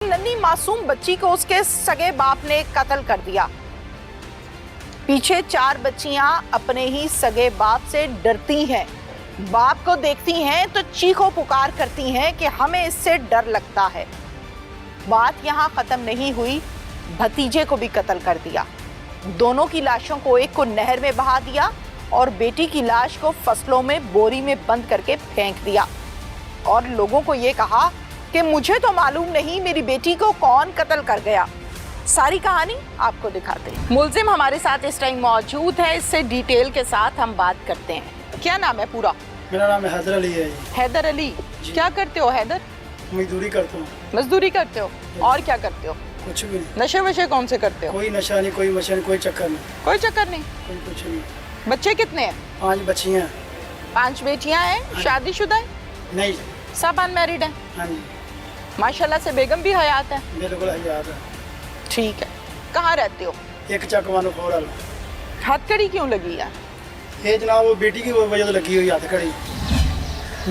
नन्ही मासूम बच्ची को उसके सगे बाप ने कत्ल कर दिया। पीछे 4 बच्चियां अपने ही सगे बाप से डरती हैं, बाप को देखती हैं तो चीखो पुकार करती हैं कि हमें इससे डर लगता है। बात यहां खत्म नहीं हुई, भतीजे को भी कत्ल कर दिया। दोनों की लाशों को, एक को नहर में बहा दिया और बेटी की लाश को फसलों में बोरी में बंद करके फेंक दिया और लोगों को ये कहा कि मुझे तो मालूम नहीं मेरी बेटी को कौन कत्ल कर गया। सारी कहानी आपको दिखाते हैं। मुल्जिम हमारे साथ इस टाइम मौजूद है, इससे डिटेल के साथ हम बात करते हैं। क्या नाम है पूरा? मेरा नाम हैदर अली है। हैदर अली, क्या करते हो हैदर? मजदूरी करता हूँ। मजदूरी करते हो और क्या करते हो? कुछ भी नहीं। नशे वशे कौन से करते हो? कोई नशा नहीं, कोई मशा नहीं, कोई चक्कर नहीं। कोई चक्कर नहीं? कोई कुछ नहीं। बच्चे कितने हैं? 5 बच्चियाँ। 5 बेटियां हैं। शादीशुदा है? नहीं। सब अनमैरिड हैं? हाँ जी। माशाल्लाह से बेगम भी हयात है? बिल्कुल हयात है। ठीक है। कहाँ रहते हो? एक चकवानो खोड़ल। हथकड़ी क्यों लगी है? ये जनाब वो बेटी की वजह से लगी हुई हथकड़ी।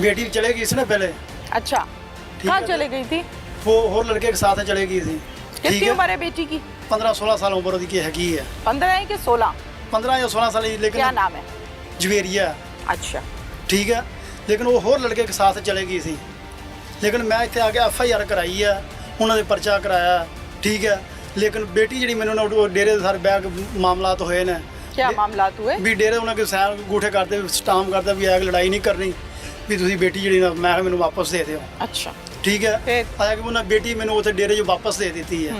बेटी चले गई थी ना पहले। अच्छा, कहाँ चले गई थी? वो और लड़के के साथ चले गई थी। कितनी उम्र है बेटी की? 15-16 साल उम्र की है। 15 है कि 16? 15 या 16 साल। लेकिन क्या नाम है? जवेरिया। अच्छा, ठीक है। लेकिन वो होर लड़के के साथ चले गई थी। लेकिन मैं इतने आके FIR कराई है, उन्होंने पर्चा कराया। ठीक है। लेकिन बेटी जी मैंने डेरे सारे बैग मामला तो हुए ने। क्या मामला हुए? भी डेरे उन्होंने सैन अंगूठे करते स्टाम करते भी आग लड़ाई नहीं करनी, भी तुसी बेटी जी मैं मैंने वापस दे दो। अच्छा, ठीक है। आया कि उन्होंने बेटी मैंने उसे डेरे जो वापस दे दी है।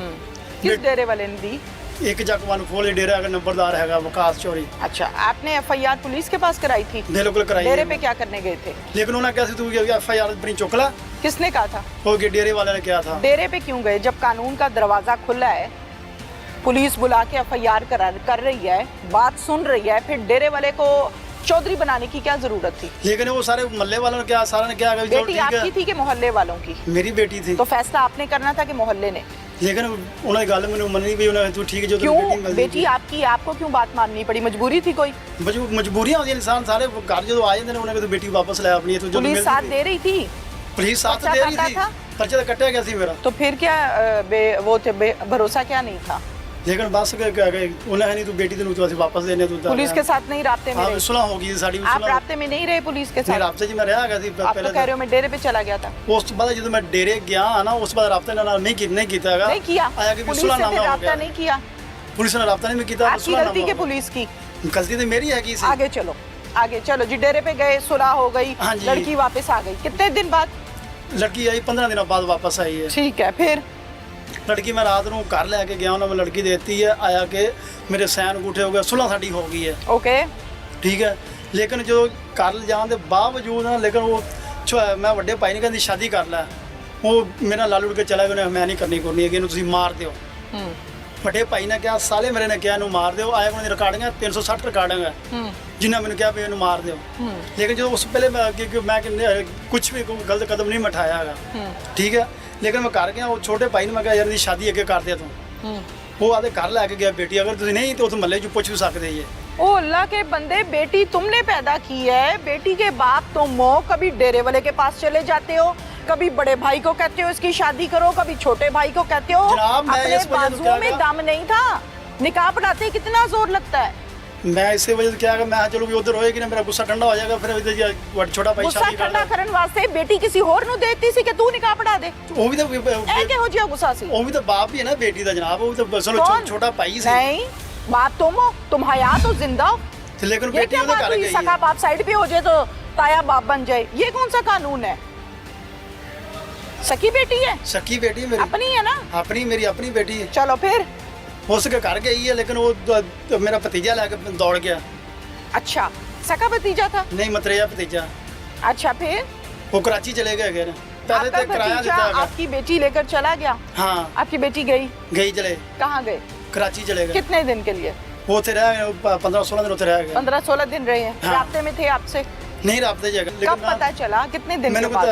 किस डेरे वाले ने दी? एक जगवान खोले डेरा का नंबरदार है वकास चौरी। अच्छा, आपने FIR पुलिस के पास कराई थी? बिल्कुल कराई। डेरे पे क्या करने गए थे? लेकिन उन्होंने कैसे तू FIR अपनी चुक ला। किसने कहा था? हो गया डेरे वाले ने क्या था। डेरे पे क्यों गए जब कानून का दरवाजा खुला है? पुलिस बुला के FIR कर रही है, बात सुन रही है, फिर डेरे वाले को चौधरी बनाने की क्या जरूरत थी? लेकिन वो सारे मोहल्ले वालों ने क्या, सारा ने क्या, बेटी आपकी थी कि मोहल्ले वालों की? मेरी बेटी थी। तो फैसला आपने करना था कि मोहल्ले ने? लेकिन उन्होंने गल मैंने मनी भी, उन्होंने तू ठीक है जो क्यों बेटी आपकी, आपको क्यों बात माननी पड़ी? मजबूरी थी कोई? मजबूरियां होती है, इंसान सारे घर जो आ जाते हैं उन्होंने तो बेटी वापस ले अपनी। तो पुलिस साथ दे रही थी? पुलिस साथ दे रही थी। पर्चा तो कटा गया मेरा। तो फिर क्या भरोसा क्या नहीं था? लेकिन बस उन्हें नहीं तू बेटी तू वापस देने तू पुलिस के साथ नहीं राब्ते में रहे? सुलह होगी साड़ी। आप राब्ते में नहीं रहे पुलिस के साथ? राब्ते जी मैं रहा गया थी पहले। आप कह रहे हो मैं डेरे पे चला गया था? उस बाद जो मैं डेरे गया ना, उस बाद राब्ते नहीं किया। आया कि पुलिस से राब्ता नहीं किया? पुलिस ने राब्ता नहीं किया। आपकी गलती के पुलिस की? गलती तो मेरी है। आगे चलो, आगे चलो जी। डेरे पे गए, सुलह हो गई, लड़की वापस आ गई। कितने दिन बाद? लड़की आई 15 दिनों बाद वापस आई है। ठीक है। फिर लड़की मैं रात को घर लैके गया, उन्होंने लड़की देती है। आया कि मेरे सैन अंगूठे हो गए, सुलह साड़ी हो गई है। ओके, ठीक है। लेकिन जो घर जाने के बावजूद ना, लेकिन वो मैं बड़े भाई ने कहती शादी कर लै, वो मेरा लाल उड़ के चला गया, मैं नहीं करनी कोनी है कि तुम मार दो। बड़े भाई ने क्या, साले मेरे ने क्या मार दो। आया उन्होंने रिकॉर्डिंग 360 रिकॉर्डिंग है जिन्हें मैंने क्या भी मार दो। लेकिन जो उस पहले मैं कुछ भी गलत कदम नहीं उठाया है। ठीक है। लेकिन मैं घर गया, वो छोटे भाई ने मैं कहा यार शादी अगे कर दे तू। वो आधे घर लैके गया बेटी। अगर तुम नहीं तो महल्ले चो पूछ भी सकते ये। ओ अल्लाह के बंदे, बेटी तुमने पैदा की है, बेटी के बाप तुम हो। कभी डेरे वाले के पास चले जाते हो, कभी बड़े भाई को कहते हो इसकी शादी करो, कभी छोटे भाई को कहते हो। अपने बाजुओं में दम नहीं था? निकाह पढ़ाते कितना जोर लगता है। मैं इसी वजह से क्या मैं चलो भी उधर होएगी ना, मेरा गुस्सा ठंडा हो जाएगा। फिर छोटा भाई गुस्सा ठंडा करने वास्ते बेटी किसी और नु देती सी कि तू निकाह पढ़ा दे। वो भी तो ए के हो जिया गुस्सा सी। वो भी तो बाप ही है ना बेटी दा जनाब। वो तो चलो छोटा भाई सी। नहीं, बाप तुम हो, तुम हयात हो, जिंदा हो। लेकिन बेटी उधर घर गई है। सका बाप साइड पे हो जाए तो ताया बाप बन जाए, ये कौन सा कानून है? सकी बेटी है? सकी बेटी मेरी अपनी है ना? अपनी, मेरी अपनी बेटी है। चलो फिर उसके घर गई है, लेकिन वो मेरा भतीजा लेके दौड़ गया। अच्छा, सका भतीजा था? नहीं, मतरेया भतीजा। अच्छा, फिर वो कराची चले गए। पहले तो किराया देता है। आपकी बेटी लेकर चला गया? हाँ। आपकी बेटी गई चले। कहाँ गए? कराची चले गए। कितने दिन के लिए? वो थे रह 15-16 दिन रह गए। 15-16 दिन रहे हैं। हाँ। राब्ते में थे आपसे? नहीं राब्ते जगह। कब पता चला? कितने दिन मैंने के बाद?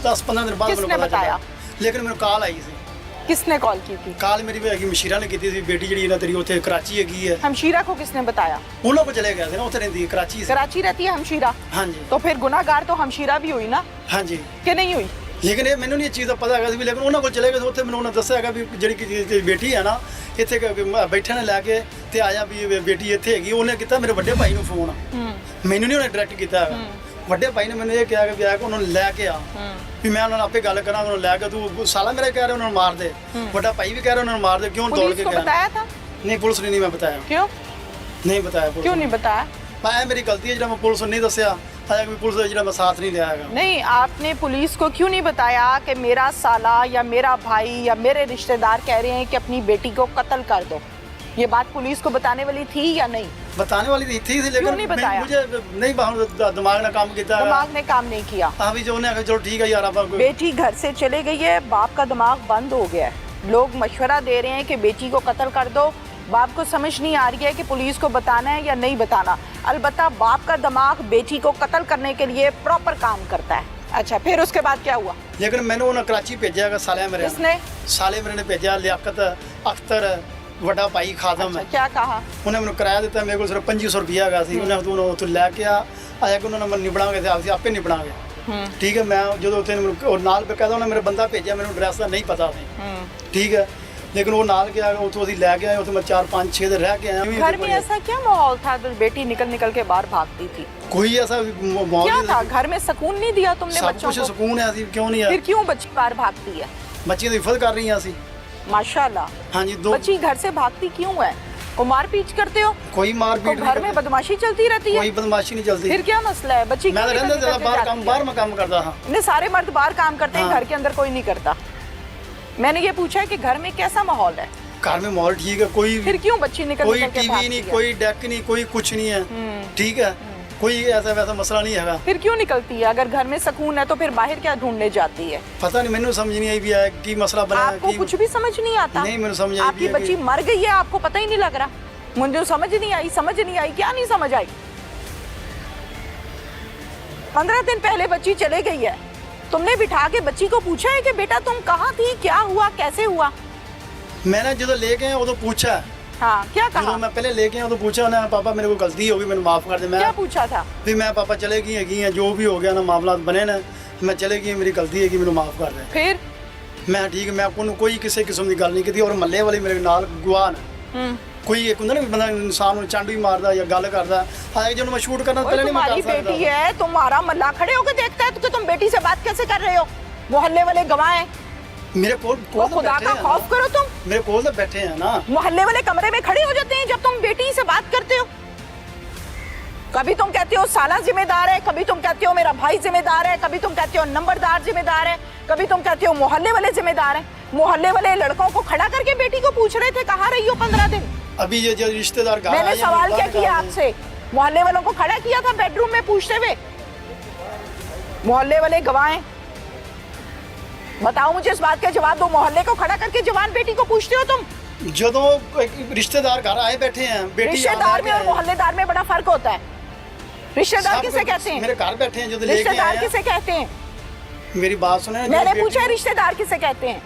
10-15 दिन बाद किसने बताया? लेकिन मेरे कॉल आई थी। किसने कॉल की थी? कॉल मेरी मशीरा ने की थी। बेटी जी ना तेरी उसे कराची है। हमशीरा को किसने बताया? उन लोग चले गए थे ना, उसे रहती है कराची से। कराची रहती है हमशीरा? हाँ जी। तो फिर गुनाहगार तो हमशीरा भी हुई ना? हाँ जी। कि नहीं हुई? ਲੇਕਿਨ ਇਹ ਮੈਨੂੰ ਨਹੀਂ ਇਹ ਚੀਜ਼ ਦਾ ਪਤਾ ਹੈਗਾ ਸੀ ਵੀ, ਲੇਕਿਨ ਉਹਨਾਂ ਕੋਲ ਚਲੇ ਗਏ ਉੱਥੇ ਮੈਨੂੰ ਉਹਨਾਂ ਦੱਸਿਆ ਹੈਗਾ ਵੀ ਜਿਹੜੀ ਕਿ ਬੇਟੀ ਹੈ ਨਾ ਇੱਥੇ ਬੈਠੇ ਨੇ ਲੈ ਕੇ ਤੇ ਆਇਆ ਵੀ ਬੇਟੀ ਇੱਥੇ ਹੈਗੀ। ਉਹਨੇ ਕੀਤਾ ਮੇਰੇ ਵੱਡੇ ਭਾਈ ਨੂੰ ਫੋਨ, ਮੈਨੂੰ ਨਹੀਂ ਉਹਨੇ ਡਾਇਰੈਕਟ ਕੀਤਾ ਹੈਗਾ। ਵੱਡੇ ਭਾਈ ਨੇ ਮੈਨੂੰ ਇਹ ਕਿਹਾ ਕਿ ਵੀ ਆ ਕੇ ਉਹਨਾਂ ਨੂੰ ਲੈ ਕੇ ਆ, ਵੀ ਮੈਂ ਉਹਨਾਂ ਨਾਲ ਆਪੇ ਗੱਲ ਕਰਾਂ, ਉਹਨਾਂ ਨੂੰ ਲੈ ਕੇ ਤੂੰ ਸਾਲਾ ਮੇਰਾ ਕਹਿ ਰਿਹਾ ਉਹਨਾਂ ਨੂੰ ਮਾਰ ਦੇ, ਵੱਡਾ ਭਾਈ ਵੀ ਕਹਿ ਰਿਹਾ ਉਹਨਾਂ ਨੂੰ ਮਾਰ ਦੇ, क्यों दौड़ के गया? बताया था? नहीं पुलिस ने नहीं मैं बताया। क्यों नहीं बताया? क्यों नहीं बताया? मैं मेरी गलती है जो मैं पुलिस ने नहीं दसिया, पुलिस जो मैं साथ नहीं दिया है। नहीं, आपने पुलिस को क्यों नहीं बताया कि मेरा साला या मेरा भाई या मेरे रिश्तेदार कह रहे हैं कि अपनी बेटी को कत्ल कर दो? ये बात पुलिस को बताने वाली थी या नहीं? बताने वाली थी लेकिन नहीं बताया? मुझे नहीं दिमाग ने काम किया, दिमाग ने काम नहीं किया। अभी जो उन्हें चलो ठीक है यार, आप बेटी घर से चले गई है, बाप का दिमाग बंद हो गया है, लोग मशवरा दे रहे हैं कि बेटी को कत्ल कर दो। बाप को समझ नहीं आ रही है कि पुलिस को बताना है या नहीं बताना। अलबत्ता बाप का दिमाग बेटी को कत्ल करने के लिए प्रॉपर काम करता है। अच्छा, फिर उसके बाद क्या हुआ? लेकिन मैंने उन्हें कराची भेजा है, साले मेरे किसने? साले मेरे ने भेजा, लियाकत अख्तर ਵੱਡਾ ਭਾਈ ਖਾਦਮ ਹੈ। क्या कहा? ਉਹਨੇ ਮੈਨੂੰ ਕਿਰਾਇਆ ਦਿੱਤਾ, ਮੇਰੇ ਕੋਲ ਸਿਰਫ 2500 ਰੁਪਇਆ ਹੈਗਾ ਸੀ। ਉਹਨੇ ਤੂੰ ਉੱਥੋਂ ਲੈ ਕੇ ਆਇਆ ਕਿ ਉਹਨਾਂ ਨੇ ਮੈਨੂੰ ਨਿਬੜਾਂਗੇ ਤੇ ਆਪੇ ਨਿਬੜਾਂਗੇ। ਠੀਕ ਹੈ, ਮੈਂ ਜਦੋਂ ਉੱਥੇ ਉਹ ਨਾਲ ਬਕਾਇਦਾ ਉਹਨੇ ਮੇਰਾ ਬੰਦਾ ਭੇਜਿਆ, ਮੈਨੂੰ ਐਡਰੈਸ ਦਾ ਨਹੀਂ ਪਤਾ ਸੀ। ठीक है, लेकिन वो नाल गया, उतो असीं लै के आए, उतो मैं 4 5 6 दिन रह के आया। घर में ऐसा क्या माहौल था जो बेटी निकल निकल के बाहर भागती थी? कोई ऐसा माहौल क्या था? घर में सुकून नहीं दिया तुमने सब बच्चों कुछ को? सुकून है, असीं क्यों नहीं है? फिर क्यों बच्ची बाहर भागती है? बच्चियों की हिफाजत कर रही हैं असीं। माशाल्लाह। हाँ जी, दो बच्ची घर से भागती क्यों है? को मार पीट करते हो? कोई मार को पीट घर में बदमाशी चलती रहती है? कोई बदमाशी नहीं चलती। फिर क्या मसला है? बच्ची मैं क्यों रहने निकल ज्यादा निकल के बाहर जाती है? बाहर में काम करता। हाँ, नहीं, सारे मर्द बाहर काम करते हैं, हाँ। घर के अंदर कोई नहीं करता। मैंने ये पूछा है कि घर में कैसा माहौल है? घर में माहौल ठीक है, कोई फिर क्यों बच्ची निकल कोई निकल के टीवी भागती नहीं, है? कोई डेक नहीं, कोई कुछ नहीं है। ठीक है, कोई ऐसा वैसा मसला नहीं है। फिर क्यों निकलती है? अगर घर में सुकून है तो फिर बाहर क्या ढूंढने जाती है? पता नहीं, मैंने समझ नहीं आई भी है कि मसला बना है आपको कि कुछ भी समझ नहीं आता? नहीं, मैंने समझ आई आपकी भी है बच्ची मर गई है, आपको पता ही नहीं लग रहा? मुझे समझ नहीं आई, समझ नहीं आई, क्या नहीं समझ आई? 15 दिन पहले बच्ची चले गई है, तुमने बिठा के बच्ची को पूछा है कि बेटा तुम कहाँ थी, क्या हुआ, कैसे हुआ? मैंने जो लेके आया वो तो पूछा। हाँ, क्या जो कहा? मैं पहले लेके आया तो पूछा ना, पापा मेरे को गलती हो गई, मैंने माफ कर दे। मैं क्या पूछा था? भी मैं पापा चले गई है, जो भी हो गया ना मामला बने ना, मैं चले गई, मेरी गलती है कि मैंने माफ कर दे। फिर मैं ठीक है, मैं कोई किसी किस्म की गल नहीं की और मल्ले वाले मेरे नाल गवाह ने। कोई एक होंगे ना बंदा इंसान को चांडू भी मारदा या गल करदा, हां जो मैं शूट करना पहले नहीं मैं तुम्हारी कर सकता। बेटी है, तुम्हारा मल्ला खड़े होकर देखता है तो तुम बेटी से बात कैसे कर रहे हो? मोहल्ले वाले गवाह हैं। मेरे कोल वो खुदा का खौफ करो तुम। मेरे कोल तो बैठे हैं ना। मोहल्ले वाले कमरे में खड़े हो जाते हैं जब तुम बेटी से बात करते हो। कभी तुम कहते हो साला जिम्मेदार है, कभी तुम कहते हो मेरा भाई जिम्मेदार है, कभी तुम कहते हो नंबरदार जिम्मेदार है, कभी तुम कहते हो मोहल्ले वाले जिम्मेदार हैं। मोहल्ले वाले लड़कों को खड़ा करके बेटी को पूछ रहे थे कहाँ रही हो 15 दिन। अभी ये जो रिश्तेदार घर मैंने आए हैं, सवाल क्या बात किया कर रहे हैं। आपसे? मोहल्ले वालों को खड़ा किया था बेडरूम में पूछते हुए? मोहल्ले वाले गवाह हैं, बताओ मुझे इस बात का जवाब दो। मोहल्ले को खड़ा करके जवान बेटी को पूछते हो तुम? जो रिश्तेदार घर आए बैठे हैं, बेटी रिश्तेदार में और मोहल्लेदार में बड़ा फर्क होता है। रिश्तेदार सब किसे कहते हैं? मेरे घर बैठे हैं जो लेके रिश्तेदार आए हैं। किसे कहते हैं? मेरी बात सुने। मैंने पूछा रिश्तेदार किसे कहते हैं?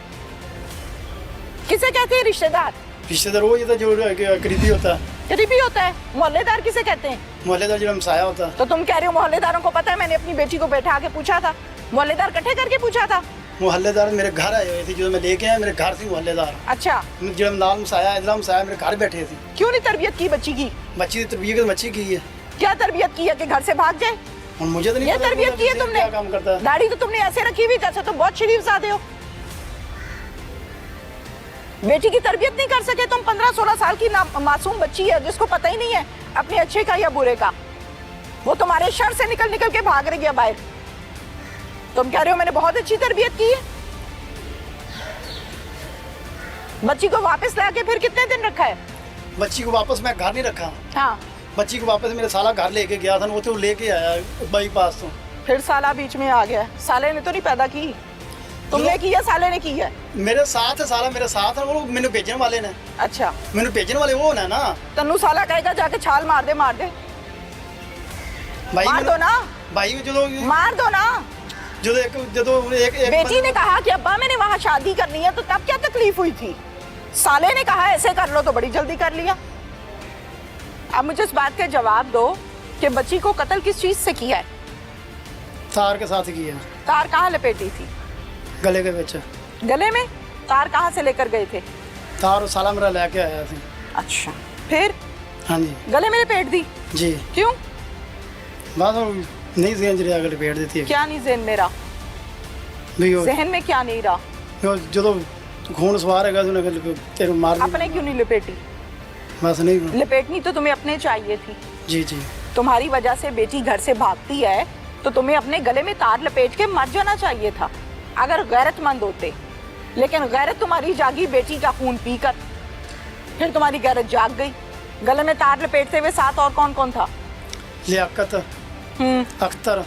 किसे कहते हैं रिश्तेदार? रिश्तेदार वो ये जो करीबी होता है। करीबी होता है। मोहल्लेदार किसे कहते हैं? मोहल्लेदार जो हमसाया होता है। तो तुम कह रहे हो मोहल्लेदारों को पता है? मैंने अपनी बेटी को बैठा के पूछा था, मोहल्लेदार इकट्ठे करके पूछा था। मोहल्लेदार मेरे घर आए हुए थे, जो मैं लेके आया मेरे घर से मोहल्लेदार। अच्छा, जो नाल मसाया इधर मसाया मेरे घर बैठे थे। क्यों नहीं तरबियत की बच्ची की? बच्ची की तरबियत बच्ची की है। क्या तरबियत की है कि घर से भाग जाए? और मुझे तो नहीं ये पता तरबियत की है क्या तुमने? काम करता है। दाढ़ी तो तुमने ऐसे रखी हुई जैसे तुम बहुत शरीफ ज़ादे हो। बेटी की तरबियत नहीं कर सके तुम? 15-16 साल की मासूम बच्ची है जिसको पता ही नहीं है अपने अच्छे का या बुरे का। वो तुम्हारे शर से निकल निकल के भाग रही है बाहर। तुम कह रहे हो मैंने बहुत अच्छी तरबियत की है। बच्ची को वापस लाके फिर कितने दिन रखा है? बच्ची को वापस मैं घर नहीं रखा। हाँ, बच्ची को वापस मेरे साला घर लेके गया था, वो तो लेके आया बाईपास तो। फिर साला बीच में आ गया। साले ने तो नहीं पैदा की, तुमने की है, साले ने की है? मेरे साथ है साला, मेरे साथ है, वो मैंने भेजने वाले ने। अच्छा, मैंने भेजने वाले वो ना। तन्नू साला कहेगा जाके छाल मार दे, मार दे, भाई मार दो ना, भाई जो मार दो ना। एक बेटी ने कहा कि अब्बा मैंने वहाँ शादी करनी है, तो तब क्या तकलीफ हुई थी? साले ने कहा ऐसे कर लो तो बड़ी जल्दी कर लिया। अब मुझे इस बात का जवाब दो कि बच्ची को कत्ल किस चीज से किया है? तार के साथ किया। तार कहाँ लपेटी थी? गले के ਵਿੱਚ गले में तार कहाँ से लेकर गए थे? तार साला मेरा लेके आया ਸੀ। अच्छा, फिर हाँ जी गले में लपेट दी? जी क्यों? बस वो नहीं ਸੀ ਇੰਜਰੀ ਅਗਲੇ ਲਪੇਟ ਦਿੱਤੀ ਹੈ क्या नहीं जहन में रहा? ਵੀ ਉਹ जहन में क्या नहीं रहा? ਉਹ ਜਦੋਂ ਖੂਨ ਸਵਾਰ ਹੈਗਾ ਉਹਨੇ ਫਿਰ ਤੇਰੇ ਮਾਰ ਦਿੱਤੀ। अपने क्यों नहीं लपेटी? बस नहीं लपेटनी तो तुम्हें अपने चाहिए थी। जी जी तुम्हारी वजह से बेटी घर से भागती है तो तुम्हें अपने गले में तार लपेट के मर जाना चाहिए था अगर गैरतमंद होते। लेकिन गैरत तुम्हारी जागी बेटी का खून पीकर, फिर तुम्हारी गैरत जाग गई। गले में तार लपेटते हुए साथ और कौन कौन था? लियाकत अख्तर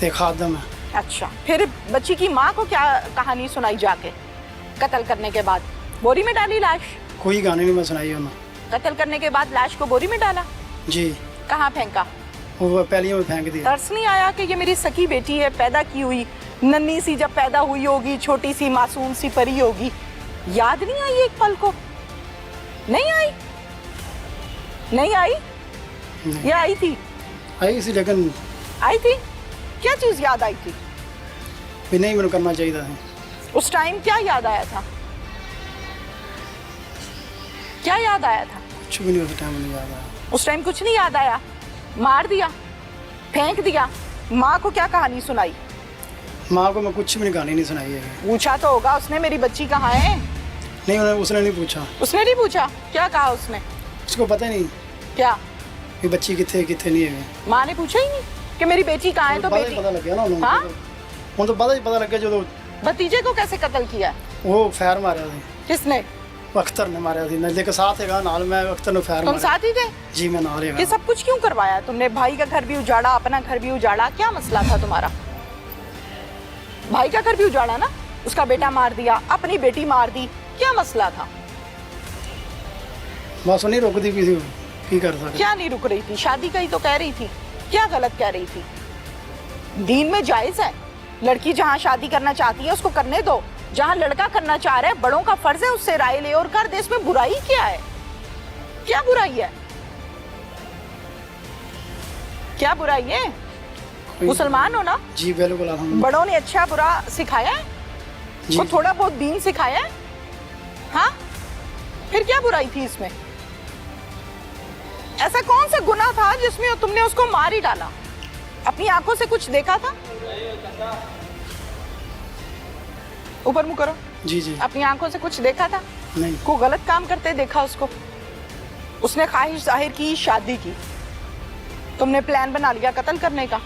ते खादम। अच्छा, फिर बच्ची की माँ को क्या कहानी सुनाई जाके कत्ल करने के बाद? बोरी में डाली लाश? कोई गाने नहीं मैं सुनाई उन्होंने। कत्ल करने के बाद लाश को बोरी में डाला? जी कहाँ फेंका? वो पहलियों में फेंक दिया। तरस नहीं आया कि ये मेरी सकी बेटी है, पैदा की हुई, नन्ही सी जब पैदा हुई होगी, छोटी सी मासूम सी परी होगी, याद नहीं आई एक पल को? नहीं आई? नहीं आई? नहीं। ये आई थी? आई सी लेकिन आई थी? क्या चीज याद आई थी? भी नहीं मैंने करना चाहिए था। उस टाइम क्या याद आया था? क्या याद आया था? कुछ भी नहीं उस टाइम नहीं याद आया। उस टाइम कुछ नहीं याद आया? मार दिया, फेंक दिया। माँ को क्या कहानी सुनाई? माँ को मैं कुछ भी गाने नहीं सुनाई है। पूछा तो होगा उसने मेरी बच्ची कहाँ है? नहीं उसने नहीं पूछा। उसने नहीं पूछा? क्या कहा उसने? उसको पता ही नहीं क्या? कि बच्ची कितने कितने नहीं है। माँ ने पूछा ही नहीं कि मेरी बेटी कहाँ है? तो बाद ही बेटी पता लग गया ना उन्होंने। हाँ? उन तो बाद ही पता लग गया जो भतीजे को कैसे कत्ल किया? वो फैर मारा था। किसने? अख्तर ने मारा थी। नजदीक साथ है नाल मैं अख्तर ने फैर तुम मारा। साथ ही थे? जी मैं नाल ये है। सब कुछ क्यों करवाया तुमने? भाई का घर भी उजाड़ा, अपना घर भी उजाड़ा, क्या मसला था तुम्हारा? भाई का घर भी उजाड़ा ना, उसका बेटा मार दिया, अपनी बेटी मार दी, क्या मसला था? बस नहीं रुकती भी थी की कर सकते। क्या नहीं रुक रही थी? शादी का ही तो कह रही थी, क्या गलत कह रही थी? दीन में जायज है, लड़की जहाँ शादी करना चाहती है उसको करने दो। जहाँ लड़का करना चाह रहा है, बड़ों का फर्ज है उससे राय ले और कर दे। इसमें बुराई क्या है? क्या बुराई है? क्या बुराई है? मुसलमान हो ना? जी बिल्कुल अल्हम्दुलिल्लाह। बड़ों ने अच्छा बुरा सिखाया है, जी। वो थोड़ा बहुत दीन सिखाया है। हाँ, फिर क्या बुराई थी इसमें? ऐसा कौन सा गुनाह था जिसमें तुमने उसको मार ही डाला? अपनी आंखों से कुछ देखा था? ऊपर मुंह करो। जी जी अपनी आंखों से कुछ देखा था? नहीं को गलत काम करते देखा उसको? उसने ख्वाहिश जाहिर की, शादी की, तुमने प्लान बना लिया कत्ल करने का।